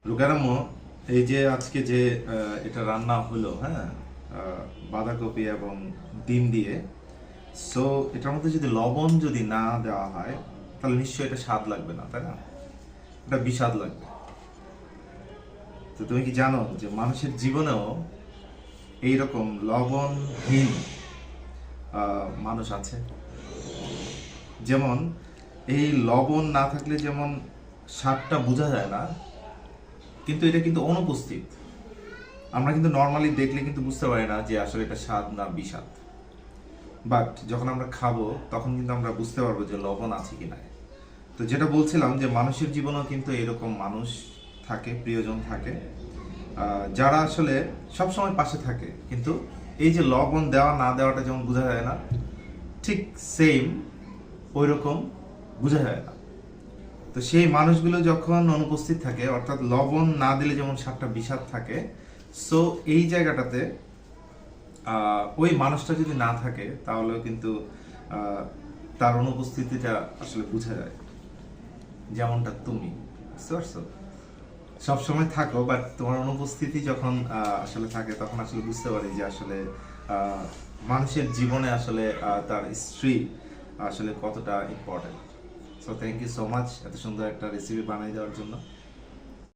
রুকারাম্মু, এই যে আজকে যে এটা রান্না হলো, হ্যাঁ, বাঁধাকপি এবং ডিম দিয়ে। সো এটার মধ্যে যদি লবণ যদি না দেওয়া হয় তাহলে নিশ্চয়ই এটা স্বাদ লাগবে না, তাই না? এটা বিস্বাদ লাগবে। তো তুমি কি জানো যে মানুষের জীবনেও এইরকম লবণহীন মানুষ আছে? যেমন এই লবণ না থাকলে যেমন স্বাদটা বোঝা যায় না, কিন্তু এটা কিন্তু অনুপস্থিত। আমরা কিন্তু নর্মালি দেখলে কিন্তু বুঝতে পারি না যে আসলে এটা স্বাদ না বিস্বাদ। বাট যখন আমরা খাবো তখন কিন্তু আমরা বুঝতে পারবো যে লবণ আছে কি না। তো যেটা বলছিলাম যে মানুষের জীবনেও কিন্তু এরকম মানুষ থাকে, প্রিয়জন থাকে, যারা আসলে সবসময় পাশে থাকে, কিন্তু এই যে লবণ দেওয়া না দেওয়াটা যেমন বোঝা যায় না, ঠিক সেম ওই রকম বোঝা যায় না। তো সেই মানুষগুলো যখন অনুপস্থিত থাকে, অর্থাৎ লবণ না দিলে যেমন স্বাদটা বিস্বাদ থাকে, সো এই জায়গাটাতে ওই মানুষটা যদি না থাকে তাহলেও কিন্তু তার অনুপস্থিতিটা আসলে বোঝা যায়। যেমনটা তুমি, বুঝতে পারছো? সবসময় থাকো, বাট তোমার অনুপস্থিতি যখন আসলে থাকে তখন আসলে বুঝতে পারি যে আসলে মানুষের জীবনে আসলে তার স্ত্রী আসলে কতটা important. So thank you so much এত সুন্দর একটা রেসিপি বানিয়ে দেওয়ার জন্য।